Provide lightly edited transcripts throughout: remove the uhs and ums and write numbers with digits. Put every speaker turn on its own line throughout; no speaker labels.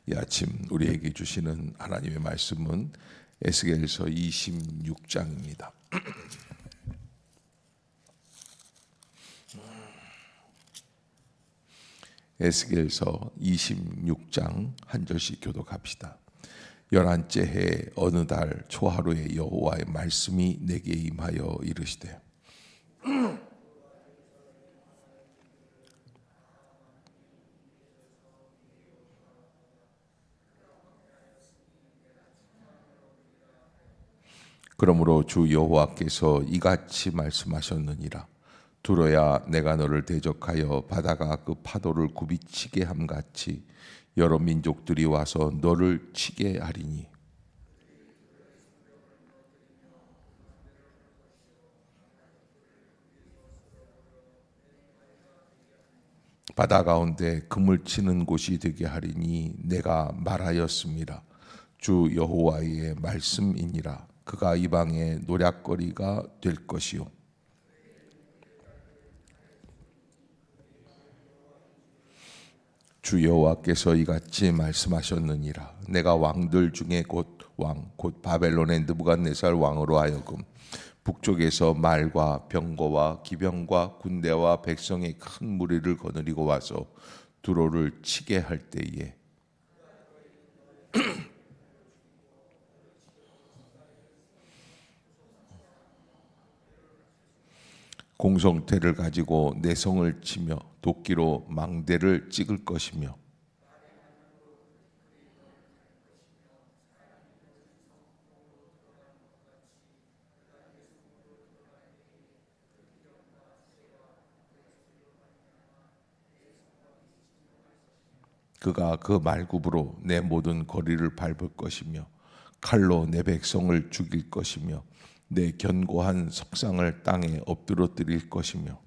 이 아침 우리에게 주시는 하나님의 말씀은 에스겔서 26장입니다. 에스겔서 26장 한 절씩 교독합시다. 11째 해 어느 달 초하루에 여호와의 말씀이 내게 임하여 이르시되 그러므로 주 여호와께서 이같이 말씀하셨느니라. 두려야 내가 너를 대적하여 바다가 그 파도를 굽이치게 함같이 여러 민족들이 와서 너를 치게 하리니 바다 가운데 금을 치는 곳이 되게 하리니 내가 말하였습니다. 주 여호와의 말씀이니라. 그가 이방의 노략거리가 될 것이요 주 여호와께서 이같이 말씀하셨느니라. 내가 왕들 중에 곧 바벨론의 느부갓네살 왕으로 하여금 북쪽에서 말과 병거와 기병과 군대와 백성의 큰 무리를 거느리고 와서 두로를 치게 할 때에 공성태를 가지고 내성을 치며 도끼로 망대를 찍을 것이며 그가 그 말굽으로 내 모든 거리를 밟을 것이며 칼로 내 백성을 죽일 것이며 내 견고한 석상을 땅에 엎드러뜨릴 것이며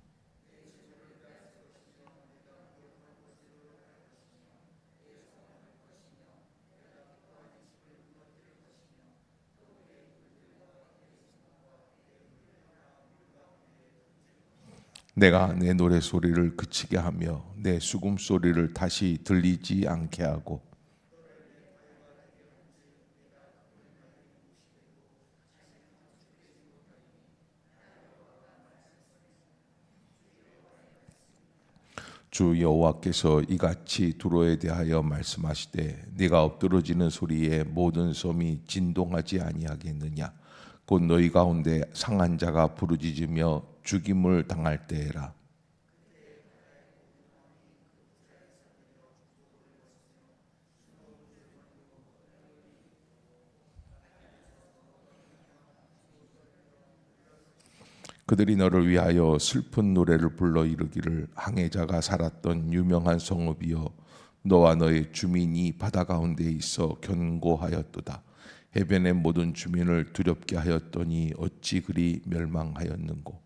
내가 내 노래소리를 그치게 하며 내 수금소리를 다시 들리지 않게 하고 주 여호와께서 이같이 두로에 대하여 말씀하시되 네가 엎드러지는 소리에 모든 섬이 진동하지 아니하겠느냐. 곧 너희 가운데 상한 자가 부르짖으며 죽임을 당할 때에라. 그들이 너를 위하여 슬픈 노래를 불러 이르기를 항해자가 살았던 유명한 성읍이여 너와 너의 주민이 바다 가운데 있어 견고하였도다. 해변의 모든 주민을 두렵게 하였더니 어찌 그리 멸망하였는고.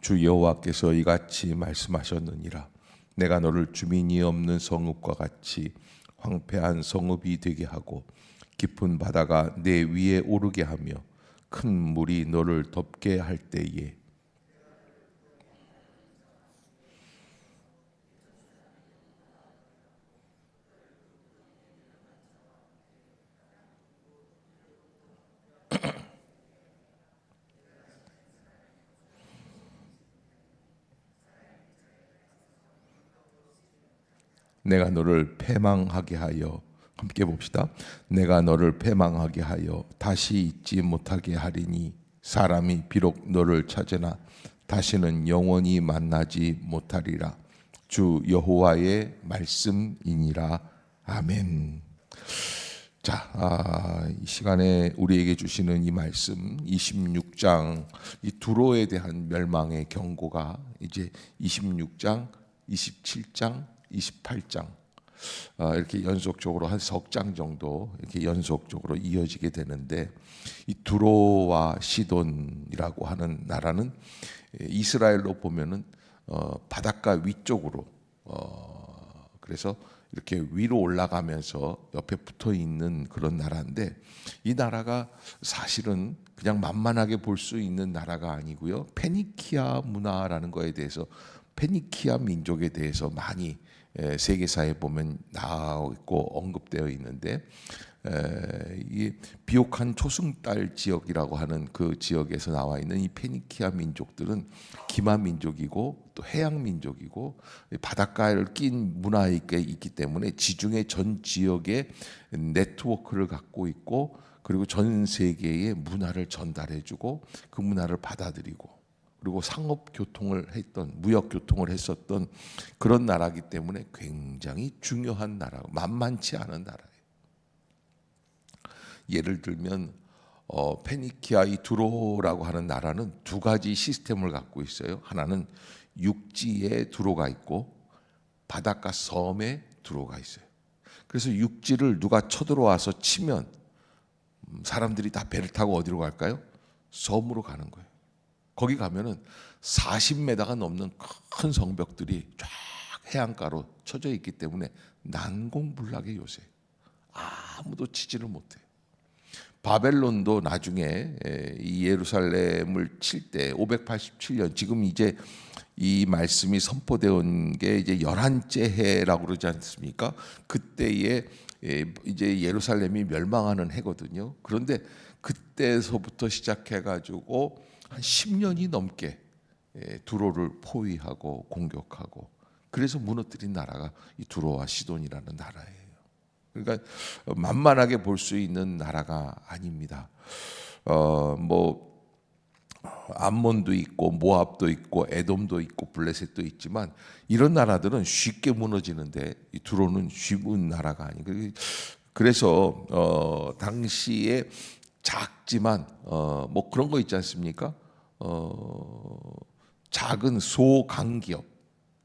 주 여호와께서 이같이 말씀하셨느니라. 내가 너를 주민이 없는 성읍과 같이 황폐한 성읍이 되게 하고 깊은 바다가 내 위에 오르게 하며 큰 물이 너를 덮게 할 때에 내가 너를 패망하게 하여 함께 봅시다. 내가 너를 패망하게 하여 다시 잊지 못하게 하리니 사람이 비록 너를 찾으나 다시는 영원히 만나지 못하리라. 주 여호와의 말씀이니라. 아멘. 자, 이 시간에 우리에게 주시는 이 말씀 26장 이 두로에 대한 멸망의 경고가 이제 26장, 27장, 28장 이렇게 연속적으로 한 석 장 정도 이렇게 연속적으로 이어지게 되는데 이 두로와 시돈이라고 하는 나라는 이스라엘로 보면은 바닷가 위쪽으로 그래서 이렇게 위로 올라가면서 옆에 붙어 있는 그런 나라인데, 이 나라가 사실은 그냥 만만하게 볼 수 있는 나라가 아니고요. 페니키아 문화라는 거에 대해서, 페니키아 민족에 대해서 많이 세계사에 보면 나와 있고 언급되어 있는데, 이 비옥한 초승달 지역이라고 하는 그 지역에서 나와 있는 이 페니키아 민족들은 기마 민족이고 또 해양 민족이고 바닷가를 낀 문화에 있기 때문에 지중해 전 지역에 네트워크를 갖고 있고, 그리고 전 세계에 문화를 전달해주고 그 문화를 받아들이고, 그리고 상업 교통을 했던, 무역 교통을 했었던 그런 나라이기 때문에 굉장히 중요한 나라, 만만치 않은 나라예요. 예를 들면 페니키아 이 두로라고 하는 나라는 두 가지 시스템을 갖고 있어요. 하나는 육지에 두로가 있고 바닷가 섬에 두로가 있어요. 그래서 육지를 누가 쳐들어와서 치면 사람들이 다 배를 타고 어디로 갈까요? 섬으로 가는 거예요. 거기 가면은 40m가 넘는 큰 성벽들이 쫙 해안가로 쳐져 있기 때문에 난공불락의 요새, 아무도 치지를 못해요. 바벨론도 나중에 이 예루살렘을 칠 때 587년, 지금 이제 이 말씀이 선포되어 온 게 이제 11째 해라고 그러지 않습니까? 그때에 이제 예루살렘이 멸망하는 해거든요. 그런데 그때서부터 시작해 가지고 한 10년이 넘게 두로를 포위하고 공격하고, 그래서 무너뜨린 나라가 이 두로와 시돈이라는 나라예요. 그러니까 만만하게 볼 수 있는 나라가 아닙니다. 뭐 암몬도 있고 모압도 있고 에돔도 있고 블레셋도 있지만, 이런 나라들은 쉽게 무너지는데 이 두로는 쉬운 나라가 아니고, 그래서 당시에 작지만 뭐 그런 거 있지 않습니까? 작은 소강기업,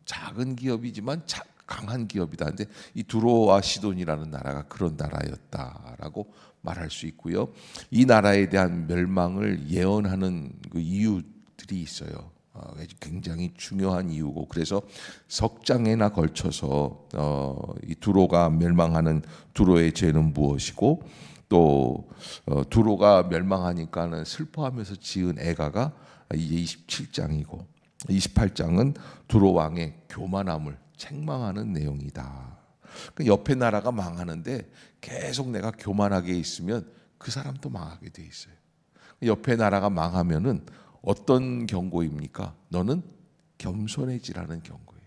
작은 기업이지만 강한 기업이다. 근데 이 두로와 시돈이라는 나라가 그런 나라였다라고 말할 수 있고요. 이 나라에 대한 멸망을 예언하는 그 이유들이 있어요. 굉장히 중요한 이유고, 그래서 석 장에나 걸쳐서 이 두로가 멸망하는 두로의 죄는 무엇이고, 또 두로가 멸망하니까는 슬퍼하면서 지은 애가가 이제 27장이고, 28장은 두로 왕의 교만함을 책망하는 내용이다. 옆에 나라가 망하는데 계속 내가 교만하게 있으면 그 사람도 망하게 돼 있어요. 옆에 나라가 망하면은 어떤 경고입니까? 너는 겸손해지라는 경고예요.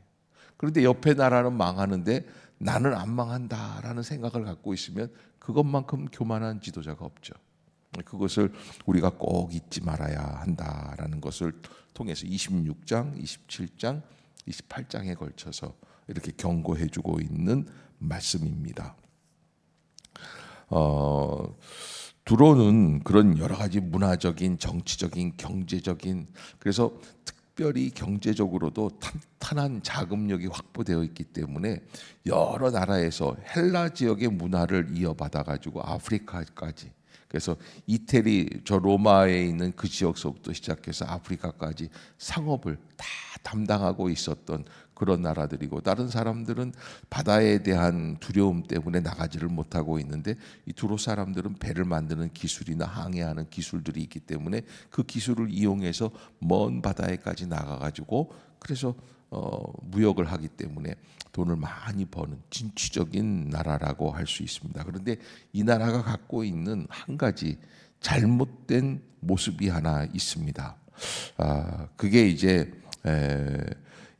그런데 옆에 나라는 망하는데 나는 안 망한다라는 생각을 갖고 있으면 그것만큼 교만한 지도자가 없죠. 그것을 우리가 꼭 잊지 말아야 한다라는 것을 통해서 26장, 27장, 28장에 걸쳐서 이렇게 경고해주고 있는 말씀입니다. 두로는 그런 여러 가지 문화적인, 정치적인, 경제적인, 그래서 특별히 경제적으로도 탄탄한 자금력이 확보되어 있기 때문에 여러 나라에서 헬라 지역의 문화를 이어받아 가지고 아프리카까지, 그래서 이태리 저 로마에 있는 그 지역서부터 시작해서 아프리카까지 상업을 다 담당하고 있었던 그런 나라들이고, 다른 사람들은 바다에 대한 두려움 때문에 나가지를 못하고 있는데 이 두로 사람들은 배를 만드는 기술이나 항해하는 기술들이 있기 때문에 그 기술을 이용해서 먼 바다에까지 나가가지고, 그래서 무역을 하기 때문에 돈을 많이 버는 진취적인 나라라고 할 수 있습니다. 그런데 이 나라가 갖고 있는 한 가지 잘못된 모습이 하나 있습니다. 그게 이제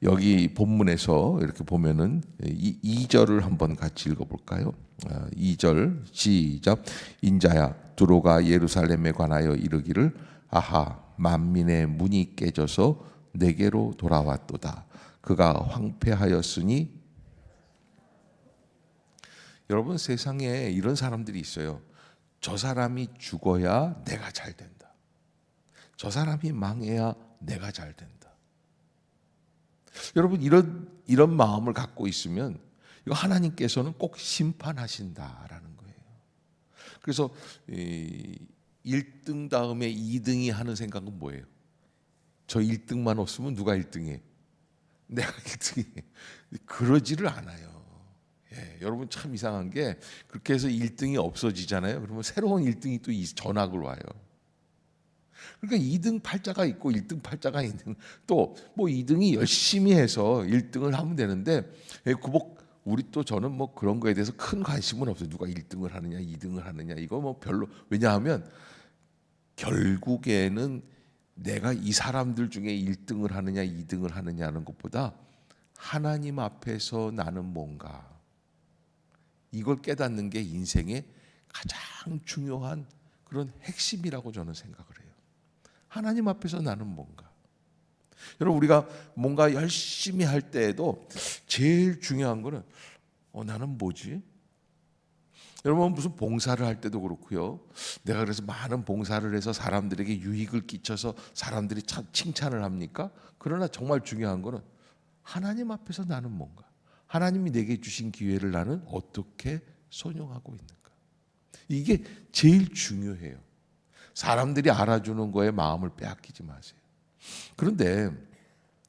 여기 본문에서 이렇게 보면은 2절을 한번 같이 읽어볼까요? 2절 시작. 인자야, 두로가 예루살렘에 관하여 이르기를, 아하, 만민의 문이 깨져서 내게로 돌아왔도다. 그가 황폐하였으니. 여러분, 세상에 이런 사람들이 있어요. 저 사람이 죽어야 내가 잘 된다. 저 사람이 망해야 내가 잘 된다. 여러분, 이런 마음을 갖고 있으면 이거 하나님께서는 꼭 심판하신다라는 거예요. 그래서 1등 다음에 2등이 하는 생각은 뭐예요? 저 1등만 없으면 누가 1등해? 내가 1등해. 그러지를 않아요. 여러분 참 이상한 게 그렇게 해서 1등이 없어지잖아요. 그러면 새로운 1등이 또 전학을 와요. 그러니까 2등 팔자가 있고 1등 팔자가 있는, 또 뭐 2등이 열심히 해서 1등을 하면 되는데 우리 또 저는 뭐 그런 거에 대해서 큰 관심은 없어요. 누가 1등을 하느냐 2등을 하느냐 이거 뭐 별로. 왜냐하면 결국에는 내가 이 사람들 중에 1등을 하느냐 2등을 하느냐 하는 것보다 하나님 앞에서 나는 뭔가, 이걸 깨닫는 게 인생의 가장 중요한 그런 핵심이라고 저는 생각을 해요. 하나님 앞에서 나는 뭔가. 여러분 우리가 뭔가 열심히 할 때에도 제일 중요한 거는 나는 뭐지? 여러분 무슨 봉사를 할 때도 그렇고요. 내가 그래서 많은 봉사를 해서 사람들에게 유익을 끼쳐서 사람들이 참 칭찬을 합니까? 그러나 정말 중요한 거는 하나님 앞에서 나는 뭔가, 하나님이 내게 주신 기회를 나는 어떻게 선용하고 있는가. 이게 제일 중요해요. 사람들이 알아주는 거에 마음을 빼앗기지 마세요. 그런데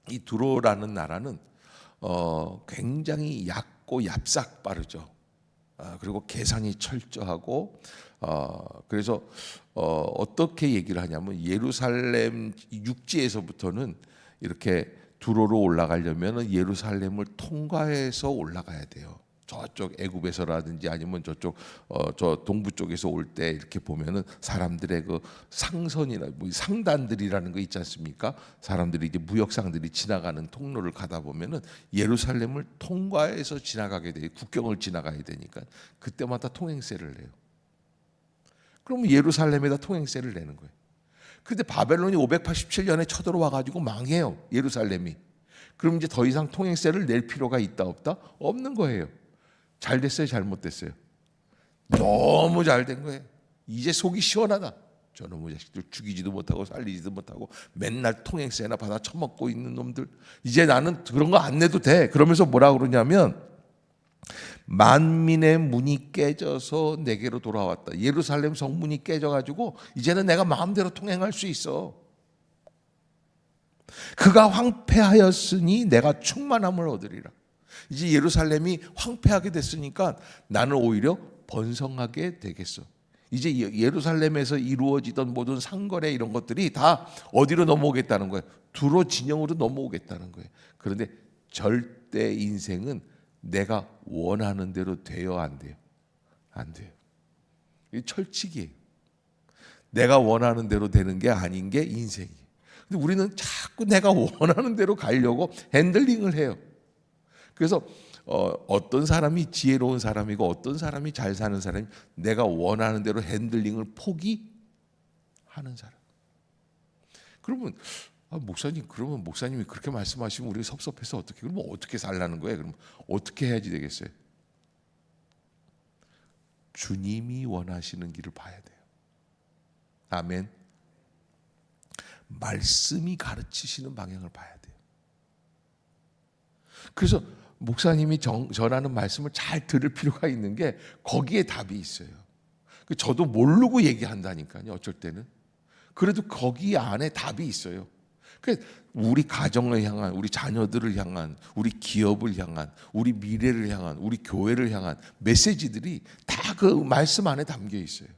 이 두로라는 나라는 굉장히 얕고 얍삭 빠르죠. 그리고 계산이 철저하고, 그래서 어떻게 얘기를 하냐면 예루살렘 육지에서부터는 이렇게 두로로 올라가려면 예루살렘을 통과해서 올라가야 돼요. 저쪽 애굽에서라든지 아니면 저쪽 저 동부 쪽에서 올 때 이렇게 보면은 사람들의 그 상선이나 뭐 상단들이라는 거 있지 않습니까? 사람들이 이제 무역상들이 지나가는 통로를 가다 보면은 예루살렘을 통과해서 지나가게 돼요. 국경을 지나가야 되니까 그때마다 통행세를 내요. 그러면 예루살렘에다 통행세를 내는 거예요. 그런데 바벨론이 587년에 쳐들어와 가지고 망해요. 예루살렘이. 그럼 이제 더 이상 통행세를 낼 필요가 있다 없다? 없는 거예요. 잘 됐어요, 잘못됐어요? 너무 잘 된 거예요. 이제 속이 시원하다. 저놈의 자식들 죽이지도 못하고 살리지도 못하고 맨날 통행세나 받아 처먹고 있는 놈들, 이제 나는 그런 거 안 내도 돼. 그러면서 뭐라 그러냐면 만민의 문이 깨져서 내게로 돌아왔다. 예루살렘 성문이 깨져가지고 이제는 내가 마음대로 통행할 수 있어. 그가 황폐하였으니 내가 충만함을 얻으리라. 이제 예루살렘이 황폐하게 됐으니까 나는 오히려 번성하게 되겠어. 이제 예루살렘에서 이루어지던 모든 상거래 이런 것들이 다 어디로 넘어오겠다는 거예요? 두로 진영으로 넘어오겠다는 거예요. 그런데 절대 인생은 내가 원하는 대로 돼요, 안 돼요? 안 돼요. 이 철칙이에요. 내가 원하는 대로 되는 게 아닌 게 인생이에요. 근데 우리는 자꾸 내가 원하는 대로 가려고 핸들링을 해요. 그래서 어떤 사람이 지혜로운 사람이고 어떤 사람이 잘 사는 사람이 내가 원하는 대로 핸들링을 포기하는 사람. 그러면 목사님, 그러면 목사님이 그렇게 말씀하시면 우리가 섭섭해서 어떻게, 그러면 어떻게 살라는 거예요? 그럼 어떻게 해야지 되겠어요? 주님이 원하시는 길을 봐야 돼요. 아멘. 말씀이 가르치시는 방향을 봐야 돼요. 그래서 목사님이 전하는 말씀을 잘 들을 필요가 있는 게 거기에 답이 있어요. 저도 모르고 얘기한다니까요. 어쩔 때는. 그래도 거기 안에 답이 있어요. 우리 가정을 향한, 우리 자녀들을 향한, 우리 기업을 향한, 우리 미래를 향한, 우리 교회를 향한 메시지들이 다 그 말씀 안에 담겨 있어요.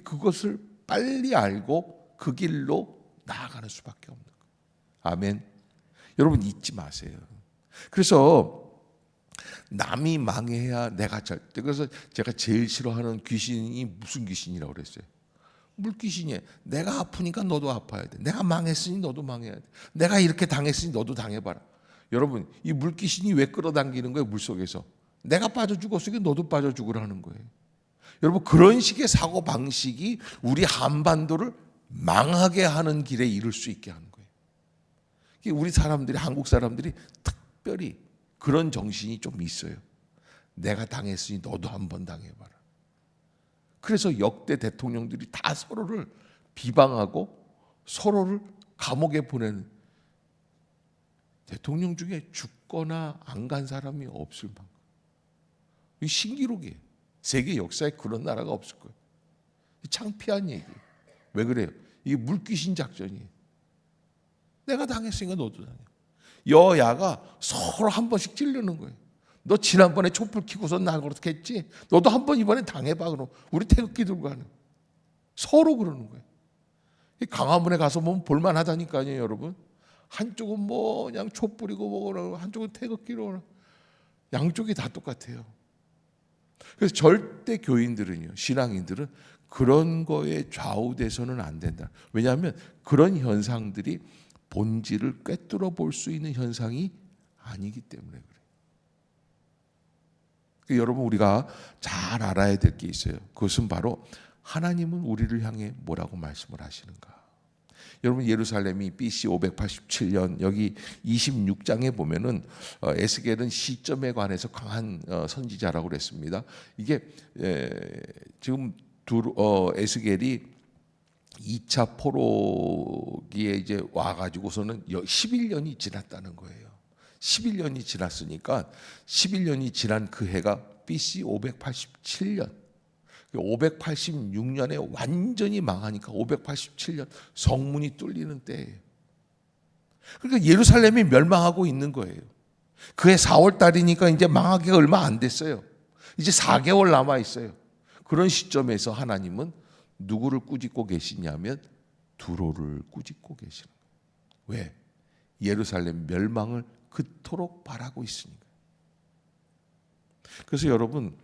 그것을 빨리 알고 그 길로 나아가는 수밖에 없는 거예요. 아멘. 여러분 잊지 마세요. 그래서 남이 망해야 내가 절대. 그래서 제가 제일 싫어하는 귀신이 무슨 귀신이라고 그랬어요? 물귀신이에요. 내가 아프니까 너도 아파야 돼. 내가 망했으니 너도 망해야 돼. 내가 이렇게 당했으니 너도 당해봐라. 여러분 이 물귀신이 왜 끌어당기는 거예요? 물속에서 내가 빠져 죽었으니까 너도 빠져 죽으라는 거예요. 여러분 그런 식의 사고방식이 우리 한반도를 망하게 하는 길에 이를 수 있게 하는 거예요. 우리 사람들이, 한국 사람들이 특별히 그런 정신이 좀 있어요. 내가 당했으니 너도 한번 당해봐라. 그래서 역대 대통령들이 다 서로를 비방하고 서로를 감옥에 보내는, 대통령 중에 죽거나 안 간 사람이 없을 만큼. 이 신기록이에요. 세계 역사에 그런 나라가 없을 거예요. 창피한 얘기예요. 왜 그래요? 이게 물귀신 작전이에요. 내가 당했으니까 너도 당해. 여야가 서로 한 번씩 찌르는 거예요. 너 지난번에 촛불 켜고서 나 그렇게 했지? 너도 한번 이번에 당해봐. 그럼 우리 태극기 들고 하는 서로 그러는 거예요. 강화문에 가서 보면 볼만하다니까요, 여러분. 한쪽은 뭐 그냥 촛불이고 뭐고 한쪽은 태극기로 양쪽이 다 똑같아요. 그래서 절대 교인들은요, 신앙인들은 그런 거에 좌우돼서는 안 된다. 왜냐하면 그런 현상들이 본질을 꿰뚫어 볼 수 있는 현상이 아니기 때문에 그래요. 그러니까 여러분, 우리가 잘 알아야 될 게 있어요. 그것은 바로 하나님은 우리를 향해 뭐라고 말씀을 하시는가. 여러분, 예루살렘이 BC 587년 여기 26장에 보면은 에스겔은 시점에 관해서 강한 선지자라고 그랬습니다. 이게 지금 에스겔이 2차 포로기에 이제 와가지고서는 11년이 지났다는 거예요. 11년이 지났으니까 11년이 지난 그 해가 BC 587년. 586년에 완전히 망하니까 587년 성문이 뚫리는 때예요. 그러니까 예루살렘이 멸망하고 있는 거예요. 그해 4월 달이니까 이제 망하기가 얼마 안 됐어요. 이제 4개월 남아 있어요. 그런 시점에서 하나님은 누구를 꾸짖고 계시냐면 두로를 꾸짖고 계시는 거예요. 왜? 예루살렘 멸망을 그토록 바라고 있으니까. 그래서 여러분,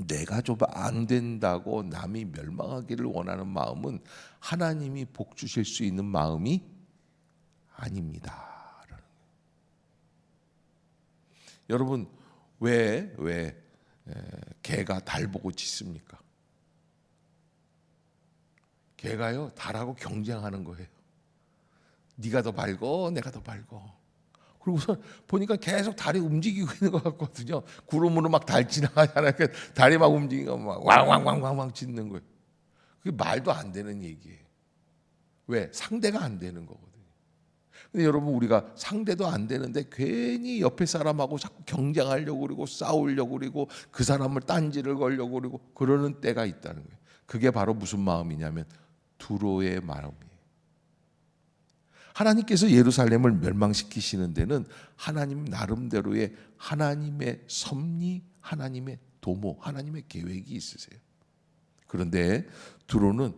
내가 좀 안 된다고 남이 멸망하기를 원하는 마음은 하나님이 복 주실 수 있는 마음이 아닙니다. 여러분, 왜 개가 달 보고 짖습니까? 개가요, 달하고 경쟁하는 거예요. 네가 더 밝어, 내가 더 밝어. 그리고서 보니까 계속 달이 움직이고 있는 것 같거든요. 구름으로 막 달 지나가잖아요. 달이 막 움직이고 막 왕왕왕왕왕 짖는 거예요. 그게 말도 안 되는 얘기예요. 왜? 상대가 안 되는 거거든요. 근데 여러분, 우리가 상대도 안 되는데 괜히 옆에 사람하고 자꾸 경쟁하려고 그러고 싸우려고 그러고 그 사람을 딴지를 걸려고 그러고 그러는 때가 있다는 거예요. 그게 바로 무슨 마음이냐면 두로의 마음이에요. 하나님께서 예루살렘을 멸망시키시는 데는 하나님 나름대로의 하나님의 섭리, 하나님의 도모, 하나님의 계획이 있으세요. 그런데 두로는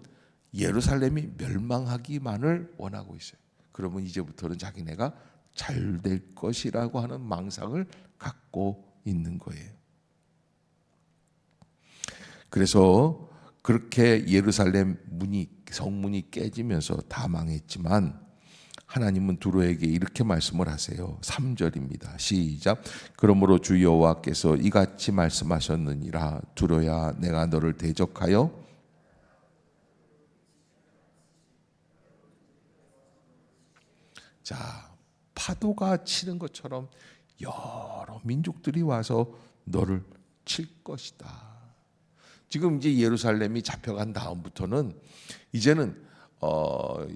예루살렘이 멸망하기만을 원하고 있어요. 그러면 이제부터는 자기네가 잘 될 것이라고 하는 망상을 갖고 있는 거예요. 그래서 그렇게 예루살렘 성문이 깨지면서 다 망했지만 하나님은 두로에게 이렇게 말씀을 하세요. 3절입니다. 시작. 그러므로 주 여호와께서 이같이 말씀하셨느니라. 두로야, 내가 너를 대적하여 자, 파도가 치는 것처럼 여러 민족들이 와서 너를 칠 것이다. 지금 이제 예루살렘이 잡혀간 다음부터는 이제는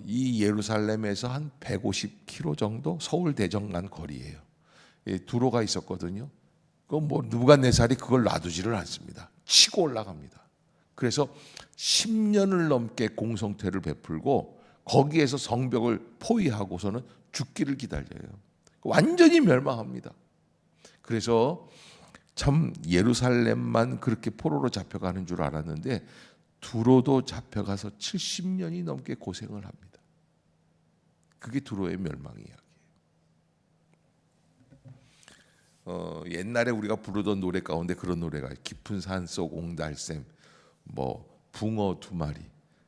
이 예루살렘에서 한 150km 정도 서울 대전간 거리예요. 두로가 있었거든요. 그 뭐 느부갓네살이 그걸 놔두지를 않습니다. 치고 올라갑니다. 그래서 10년을 넘게 공성태를 베풀고 거기에서 성벽을 포위하고서는 죽기를 기다려요. 완전히 멸망합니다. 그래서 참 예루살렘만 그렇게 포로로 잡혀가는 줄 알았는데 두로도 잡혀가서 70년이 넘게 고생을 합니다. 그게 두로의 멸망 이야기예요. 옛날에 우리가 부르던 노래 가운데 그런 노래가 깊은 산속 옹달샘, 뭐 붕어 두 마리.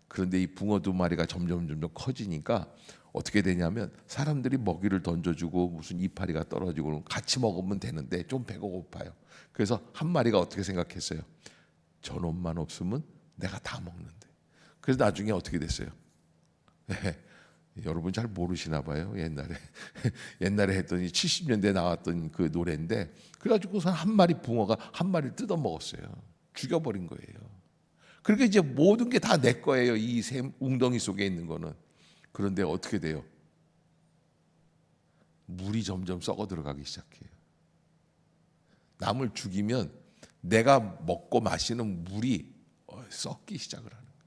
그런데 이 붕어 두 마리가 점점 커지니까 어떻게 되냐면 사람들이 먹이를 던져주고 무슨 이파리가 떨어지고 같이 먹으면 되는데 좀 배가 고파요. 그래서 한 마리가 어떻게 생각했어요? 저놈만 없으면 내가 다 먹는데. 그래서 나중에 어떻게 됐어요? 여러분 잘 모르시나 봐요. 옛날에 했더니 70년대에 나왔던 그 노래인데 그래가지고선 한 마리 붕어가 한 마리를 뜯어 먹었어요. 죽여버린 거예요. 그러니까 이제 모든 게 다 내 거예요. 이 샘 웅덩이 속에 있는 거는. 그런데 어떻게 돼요? 물이 점점 썩어 들어가기 시작해요. 남을 죽이면 내가 먹고 마시는 물이 썩기 시작을 하는 거예요.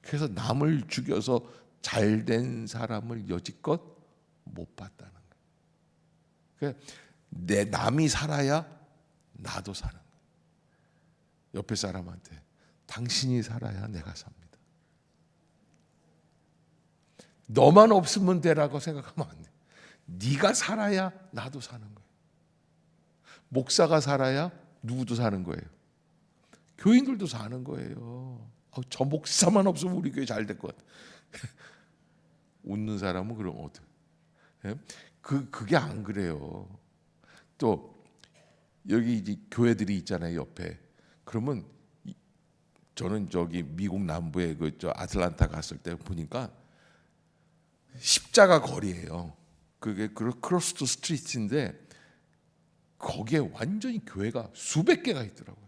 그래서 남을 죽여서 잘된 사람을 여지껏 못 봤다는 거예요. 내 남이 살아야 나도 사는 거예요. 옆에 사람한테 당신이 살아야 내가 삽니다. 너만 없으면 되라고 생각하면 안 돼. 네가 살아야 나도 사는 거예요. 목사가 살아야 누구도 사는 거예요. 교인들도 사는 거예요. 저 목사만 없으면 우리 교회 잘 될 것 같아. 웃는 사람은 그럼 어떡해? 그게 안 그래요. 또 여기 이제 교회들이 있잖아요, 옆에. 그러면 저는 저기 미국 남부에 저 아틀란타 갔을 때 보니까 십자가 거리예요. 그게 크로스 스트리트인데 거기에 완전히 교회가 수백 개가 있더라고요.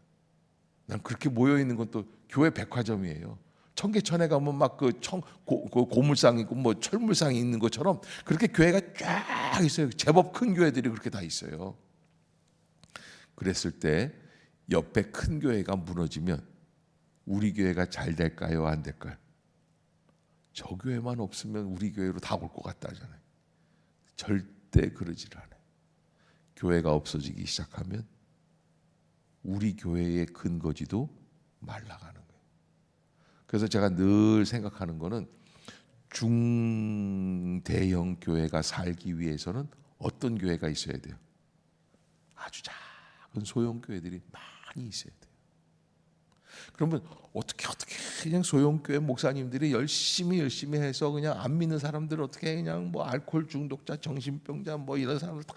난 그렇게 모여 있는 건 또 교회 백화점이에요. 청계천에 가면 막 고물상 있고 뭐 철물상이 있는 것처럼 그렇게 교회가 쫙 있어요. 제법 큰 교회들이 그렇게 다 있어요. 그랬을 때 옆에 큰 교회가 무너지면 우리 교회가 잘 될까요? 안 될까요? 저 교회만 없으면 우리 교회로 다 올 것 같다 하잖아요. 절대 그러질 않아요. 교회가 없어지기 시작하면 우리 교회의 근거지도 말라가는 거예요. 그래서 제가 늘 생각하는 거는 중대형 교회가 살기 위해서는 어떤 교회가 있어야 돼요? 아주 작은 소형 교회들이 많이 있어야 돼요. 그러면 어떻게 그냥 소형교회 목사님들이 열심히 해서 그냥 안 믿는 사람들 어떻게 그냥 뭐 알코올 중독자, 정신병자 뭐 이런 사람들 다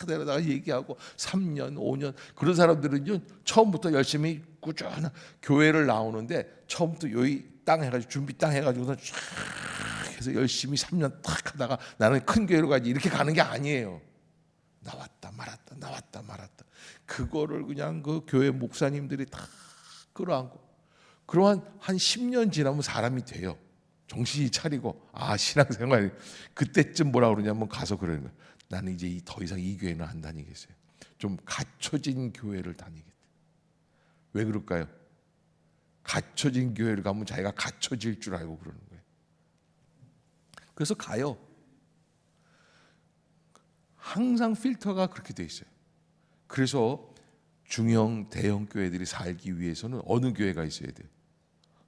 데려다가 얘기하고 3년, 5년 그런 사람들은요 처음부터 열심히 꾸준한 교회를 나오는데 처음부터 여기 땅 해가지고 준비 땅 해가지고서 쫙 해서 열심히 3년 탁 하다가 나는 큰 교회로 가지 이렇게 가는 게 아니에요. 나왔다 말았다. 그거를 그냥 그 교회 목사님들이 다 끌어안고 그러한 한 10년 지나면 사람이 돼요. 정신이 차리고 신앙생활 그때쯤 뭐라 그러냐면 가서 그러는 거예요. 나는 이제 더 이상 이 교회는 안 다니겠어요. 좀 갖춰진 교회를 다니겠다. 왜 그럴까요? 갖춰진 교회를 가면 자기가 갖춰질 줄 알고 그러는 거예요. 그래서 가요. 항상 필터가 그렇게 돼 있어요. 그래서 중형, 대형 교회들이 살기 위해서는 어느 교회가 있어야 돼요?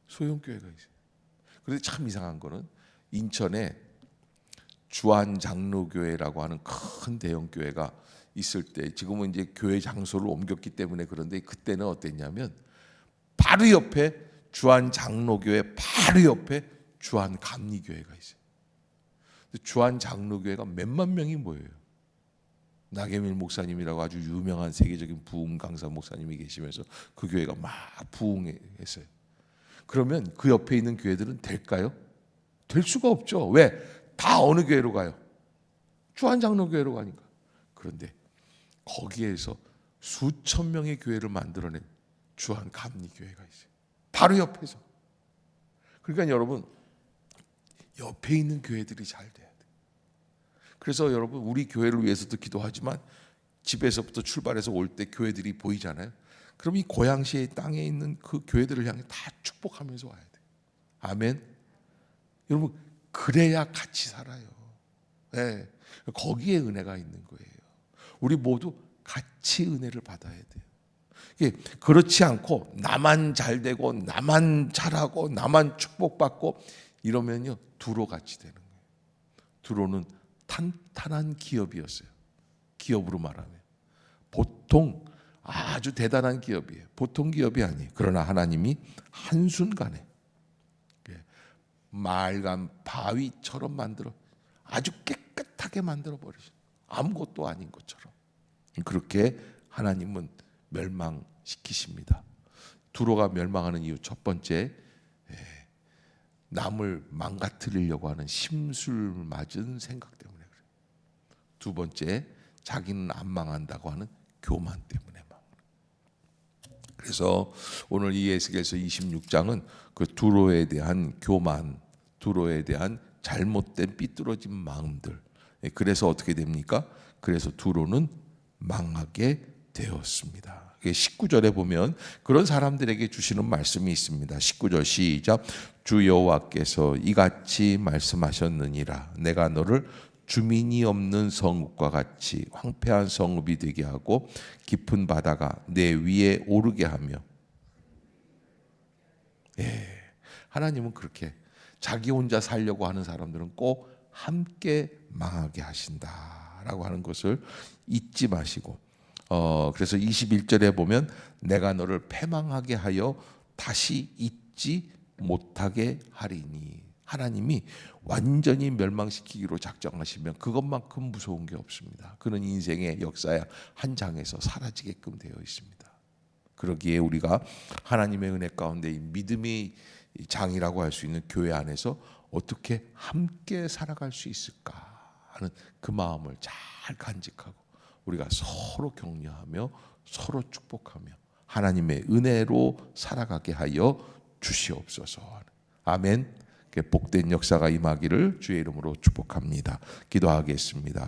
소형 교회가 있어요. 그런데 참 이상한 거는 인천에 주안장로교회라고 하는 큰 대형 교회가 있을 때 지금은 이제 교회 장소를 옮겼기 때문에 그런데 그때는 어땠냐면 바로 옆에 주안장로교회 바로 옆에 주안감리교회가 있어요. 주안장로교회가 몇만 명이 모여요. 나계밀 목사님이라고 아주 유명한 세계적인 부흥 강사 목사님이 계시면서 그 교회가 막 부흥했어요. 그러면 그 옆에 있는 교회들은 될까요? 될 수가 없죠. 왜? 다 어느 교회로 가요? 주안장로교회로 가니까. 그런데 거기에서 수천 명의 교회를 만들어낸 주안감리교회가 있어요. 바로 옆에서. 그러니까 여러분 옆에 있는 교회들이 잘 돼야 돼요. 그래서 여러분 우리 교회를 위해서도 기도하지만 집에서부터 출발해서 올 때 교회들이 보이잖아요. 그럼 이 고양시의 땅에 있는 그 교회들을 향해 다 축복하면서 와야 돼요. 아멘. 여러분 그래야 같이 살아요. 네. 거기에 은혜가 있는 거예요. 우리 모두 같이 은혜를 받아야 돼요. 이게 그렇지 않고 나만 잘 되고 나만 잘하고 나만 축복받고 이러면요 두로 같이 되는 거예요. 두로는 탄탄한 기업이었어요. 기업으로 말하면 보통 아주 대단한 기업이에요. 보통 기업이 아니에요. 그러나 하나님이 한순간에 맑은 바위처럼 만들어 아주 깨끗하게 만들어 버리신 아무것도 아닌 것처럼 그렇게 하나님은 멸망시키십니다. 두로가 멸망하는 이유 첫 번째 남을 망가뜨리려고 하는 심술맞은 생각 때문에 그래요. 두 번째 자기는 안 망한다고 하는 교만 때문에 망. 그래서 오늘 이 에스겔서 26장은 그 두로에 대한 교만, 두로에 대한 잘못된 삐뚤어진 마음들. 그래서 어떻게 됩니까? 그래서 두로는 망하게 되었습니다. 19절에 보면 그런 사람들에게 주시는 말씀이 있습니다. 19절 시작. 주 여호와께서 이같이 말씀하셨느니라. 내가 너를 주민이 없는 성읍과 같이 황폐한 성읍이 되게 하고 깊은 바다가 내 위에 오르게 하며. 하나님은 그렇게 자기 혼자 살려고 하는 사람들은 꼭 함께 망하게 하신다라고 하는 것을 잊지 마시고, 그래서 21절에 보면 내가 너를 패망하게 하여 다시 잊지 못하게 하리니. 하나님이 완전히 멸망시키기로 작정하시면 그것만큼 무서운 게 없습니다. 그는 인생의 역사의 한 장에서 사라지게끔 되어 있습니다. 그러기에 우리가 하나님의 은혜 가운데 이 믿음의 장이라고 할 수 있는 교회 안에서 어떻게 함께 살아갈 수 있을까 하는 그 마음을 잘 간직하고 우리가 서로 격려하며 서로 축복하며 하나님의 은혜로 살아가게 하여 주시옵소서. 아멘. 복된 역사가 임하기를 주의 이름으로 축복합니다. 기도하겠습니다.